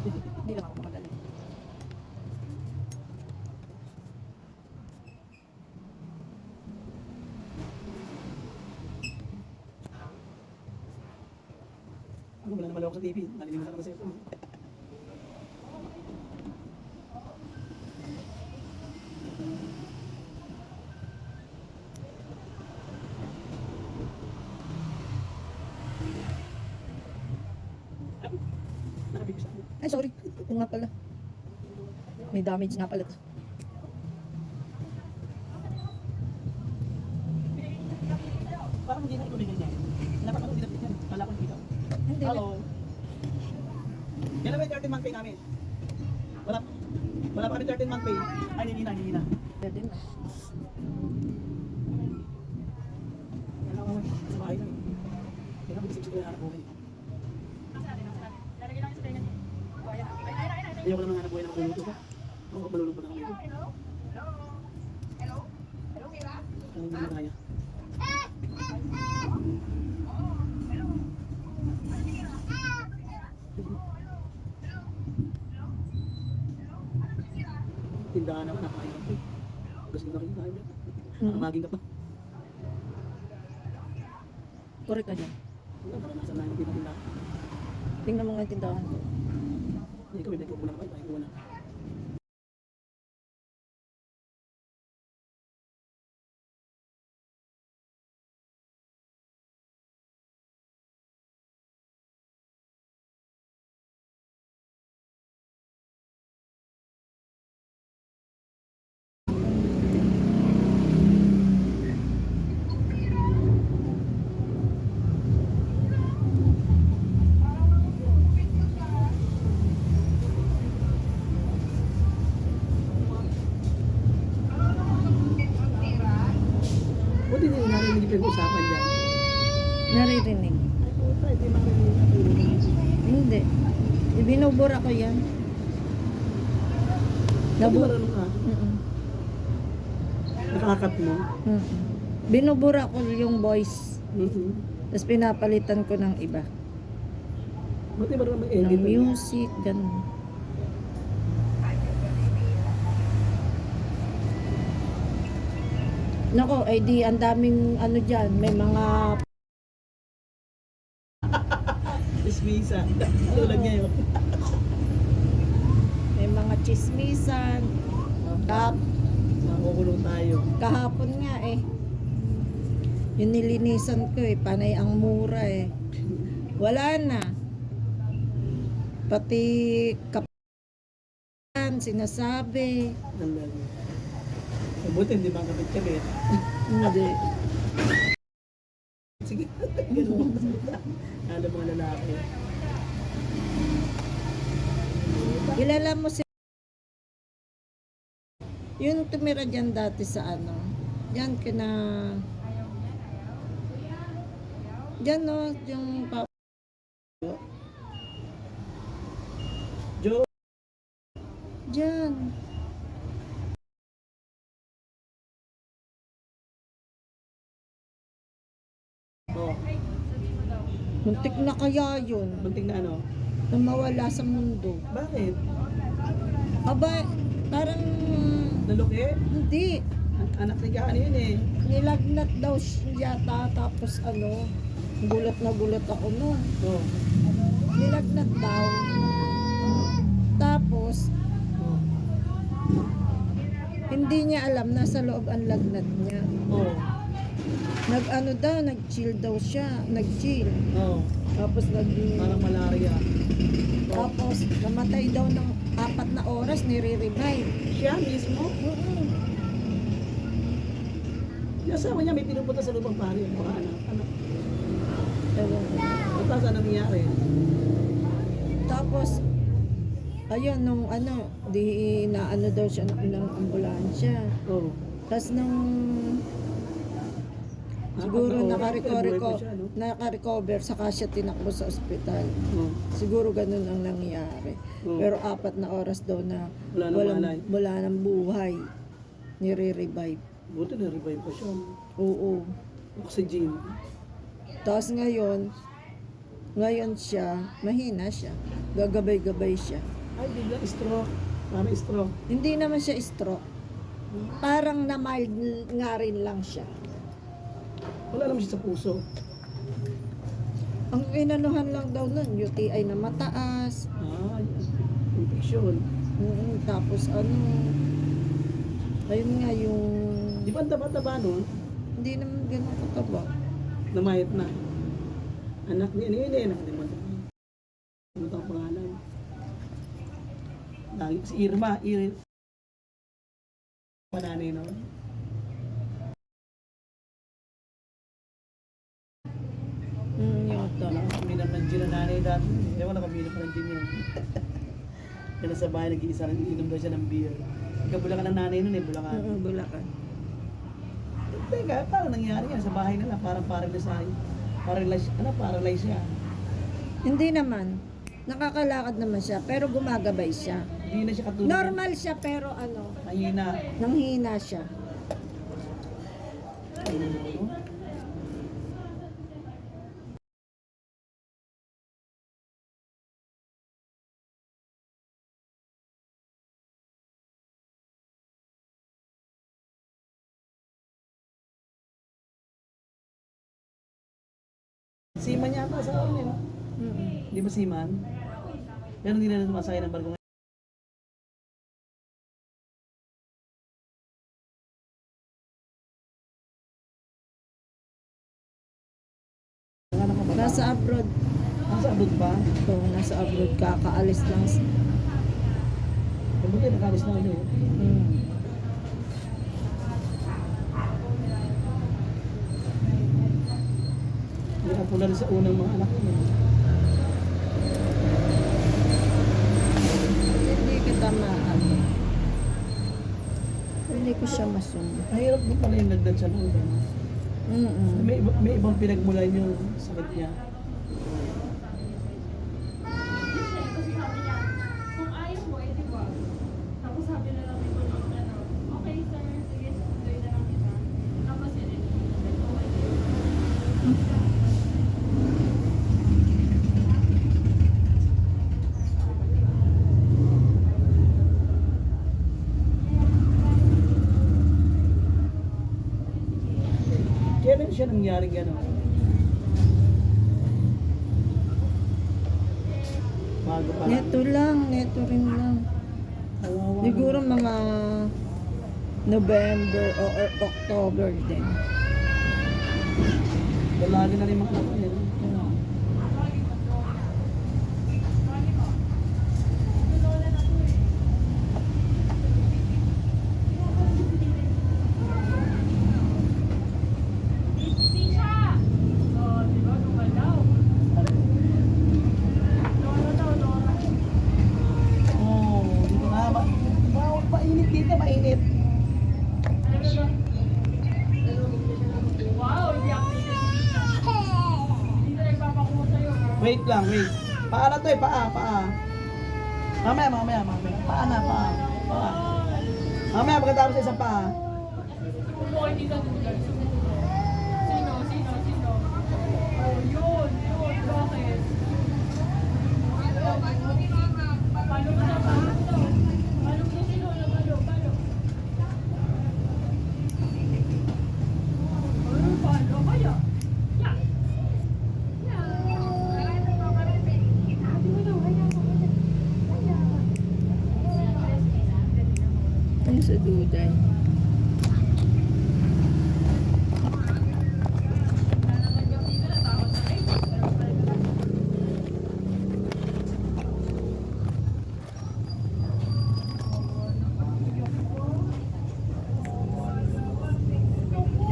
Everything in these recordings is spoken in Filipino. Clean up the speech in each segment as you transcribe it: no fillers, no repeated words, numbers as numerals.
Hindi lang ako mamadali. Ano, wala naman ako sa TV. Nalilimutan ko sa cellphone. Nakabigis ako. Ay, sorry. Yung nga pala. May damage nga pala to. Parang hindi na ito ganyan. Dapat ako dinapit yan. Kala ko hindi daw. Hindi. Hello. Kailan ba yung 13-month pay namin? Wala pa kami 13-month pay. Ay, ninina. Pwede na. Kailan ko sa bahay na eh. Kailan ko bisip ko yung hanap buhay. Ayoko naman hanap buhay ng magluluto ko. Oo, malulungkot na kami ito. Hindi na kaya. Tindahan ako nakakaya ko. Gusto na rin tayo. Maging ka pa. Correct ka dyan. Wala ka nasa namin tindahan. Tingnan mo nga yung tindahan ko. Hindi ko binigay ko muna kapay. Tayo ko muna. Buti na yung narinig yung pinag-usapan dyan. Naririnig. Puta, hindi marinig. Hindi. Ibinubura ko yan. Hindi marunong ka. Mm-mm. Nakakat mo. Mm-mm. Binubura ko yung voice. Tapos pinapalitan ko ng iba. Buti marunong mag-edit. Ng music, ganun. Nako, ay di ang daming ano dyan. May mga Ismisa. Tulad ngayon. chismisan. Makukulong tayo. Kahapon nga eh. Yung nilinisan ko eh. Panay ang mura eh. Wala na. Pati kapan, sinasabi. Ang lalo. Buti hindi ba kapit-kapit. Hindi. Sige. Ganun. Alam mga lalaki. Kilala mo si yung tumira dyan dati sa ano, dyan kina dyan no, yung Joe. dyan. Oh. Muntik na kaya yun, Bunting na ano? na mawala sa mundo. Bakit? Aba, parang Naluki? hindi. Anak ni Kaano yun eh. Nilagnat daw siya yata, tapos ano, gulat na gulat ako noon. Oh. Nilagnat daw. Tapos, Oh. hindi niya alam, nasa loob ang lagnat niya. Oh. Nag-ano daw, nag-chill daw siya, nag-chill. Oh. Tapos Parang malaria. tapos namatay daw ng 4 na oras, nire-revive. Siya mismo? Mm-mm. Yung asawa niya may pinupunta sa lubang pari. Mga anak. Ewan ko. Tapos ano nangyari? Tapos, ayun, nung ano, di naano daw siya ng ambulansya. Oh. Tapos nung siguro naka-recover. naka-recover, saka siya tinakbo sa ospital. Oh. Siguro ganun ang nangyari. Oh. Pero 4 na oras daw na Wala nang malay. wala nang buhay. Nire-revive. Buti na-revive pa siya. Oo. Oxygen. Tapos ngayon siya, mahina siya. Gagabay-gabay siya. Ay, di lang stroke. Parang stroke. Hindi naman siya stroke. Parang na mild nga rin lang siya. Wala naman siya sa puso. Ang inanuhan lang daw nun, UTI na mataas. Ah, infection. Tapos ano, ayun nga yung, Di ba ang taba-taba nun? hindi naman ganun kataba. Namayat na. Anak ni ano yun eh, anak ni Mata. Ano ang pangalan? Lagi, si Irma, pananay no? Yata. Kami naman gin na nanay dati. Ewan na kami naman gin yan. Kaya nasa bahay nag-iisa, nag-iinom daw siya ng beer. Ika-Bulacan ng nanay nun eh, Bulacan. Bulacan. Teka, paano nangyari yan? Sa bahay nila, parang paralyze siya. Hindi naman. Nakakalakad naman siya, pero gumagabay siya. Hindi na siya katulog. Normal siya, pero ano, Mahina. nanghina siya. Seaman niya ata sa akin eh. No? Di ba seaman? Pero hindi na sumasakay ng barko ngayon. Nasa abroad. Nasa abroad ba? Oo, nasa abroad. Kakaalis lang. Kabuti nakalis na ulit. Hindi ako na rin sa unang mga anak ko. Hindi kita maano. Hindi ko siya masunod. Mahirap mo pala yung nagdad siya ng ulo. May ibang pinagmulan yung sakit niya. Kung ayaw mo, eh, di ba? Tapos sabi na lang ito ng ano, okay sir, sige, sunduin na lang kita. Tapos yun, Kailan siya nangyari gano'n? Bago pa lang. Neto rin lang. Kawawa Siguro naman. mga November or October din. Dalali na rin mga anak niya. Tisha! Oh, di ba? Gumalaw. Nora daw, Nora. Oo, dito na. Mainit dito, mainit. Wow, hindi ako hindi na nagpapakuha sa'yo. Wait lang, wait. Paa na to eh, paa. Mamaya. Paa na, paa. Mamaya, pagkatapos sa isang paa. Kung mo hindi ka dudal. Sino? Oh, yun. Bakit? Paano ba na? Paano mo sino? Paano? Paano kaya? Yeah. Ano sa Duday?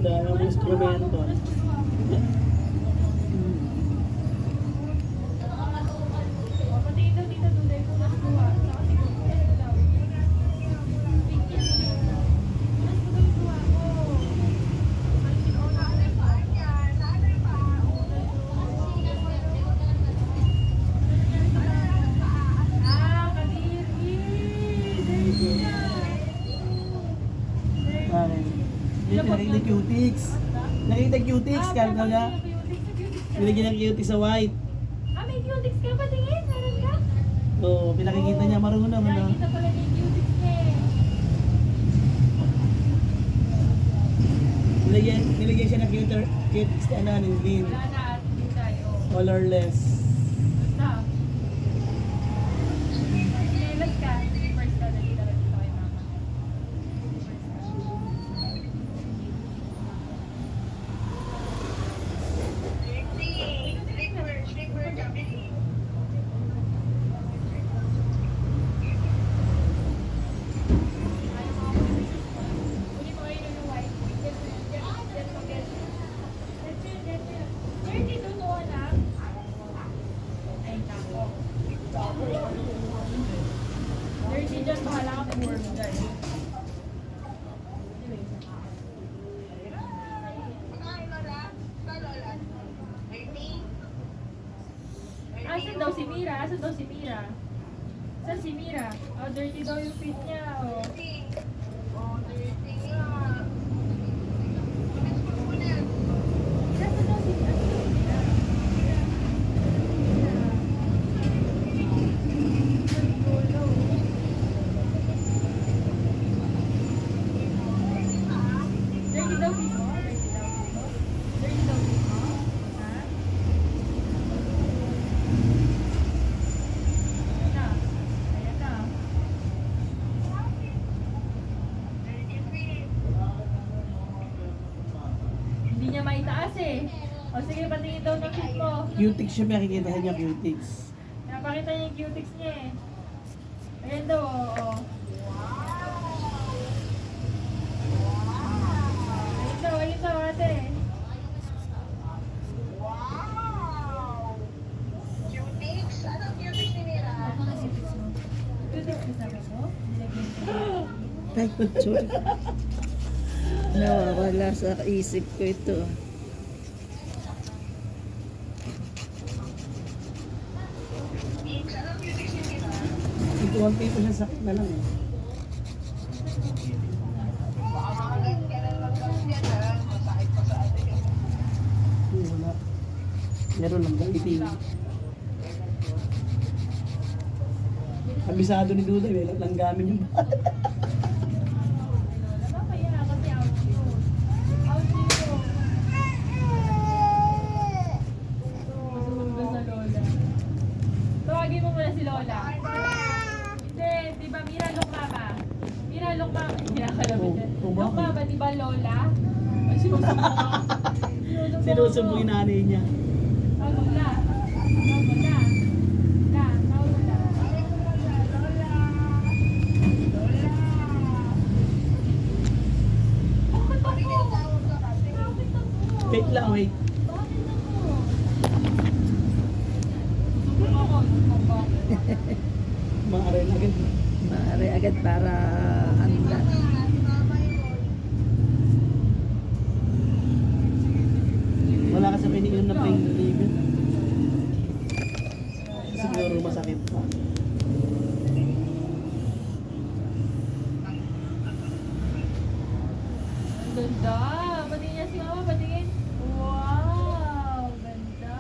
Dahil ang instrumento. Ay, nakita cutics. Nakita cutics, kaya nga. Nilagyan ng cutics sa white. Ah, may cutics ka? Patingin, meron ka? Oo, pinakikita niya marunong naman. Nakikita pala niya yung cuties niya eh. Nilagyan siya ng cute ano, ni Lynn. Wala na at hindi tayo. Colorless. Basta. Kailan ka? First ka, nalita lang dito kay mama. Kunin mo kayo ng white. Dirty doon o anak? Ay, nako. Dirty dyan, bahala ka mag-work dyan. Asan daw si Mira? Asan daw si Mira? Saan si Mira? Oh, dirty daw yung feet niya. Oh. Asan daw si Mira? Dirty daw feet mo? Dirty daw feet mo? Ha? Ayan na. Ayan na. Hindi niya maitaas eh. O sige, patingin daw ng feet mo. Cutics siya, pinakikita niya cutics. Napakita niya yung cutics niya eh. Ayan daw, oo. Ayun daw, ate. Cutics kasama mo? Ay, sorry. Nawawala sa isip ko ito. Konti pa siya sakit na lang eh. Wala. Meron lang ba iting? Kabisado ni Duda, may langgamin yung bata. Mamaya kasi out yun. Out yun. Sumunod sa Lola. Tawagin mo muna si Lola. Hindi, di ba Mira, look mama. Mira, look mama. Kinakalabit yan. Oh, Look bakit? mama, di ba Lola? Ay, sinusumbong ako. Sinusumbong yung nanay niya. Tawag na. Tawag na. Na, tawag na. Bakit ako? Bakit ako? Wait lang, wait. Bakit ako? Susumbong ako. Susumbong ako. Maaari na agad. Maaari agad para handa. Wala ka sa piniinom na pain reliever. Siguro masakit pa. Ang ganda. Patingin niya si mama, patingin. Wow, ganda.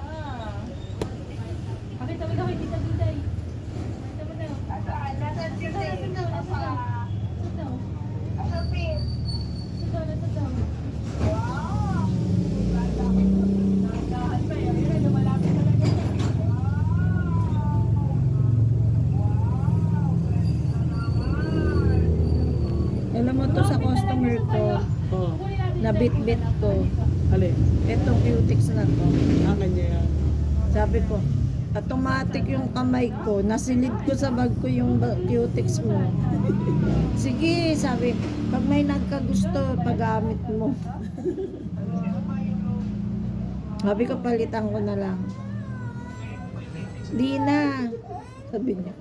Pakita mo daw kay Tita Duday. Pakita mo daw. Nasaan daw? Nasaan daw? Nakakaan pa eh. Ayun, lumalapit talaga siya. Alam mo to sa customer ko, Oo. na bit-bit ko. Alin? Itong cutics na to. Ah, kanya yan. Sabi ko, automatic yung kamay ko, nasilid ko sa bag ko yung cutics mo. Sige, sabi, pag may nagkagusto, paggamit mo. Sabi ko, palitan ko na lang. Di na, sabi niya.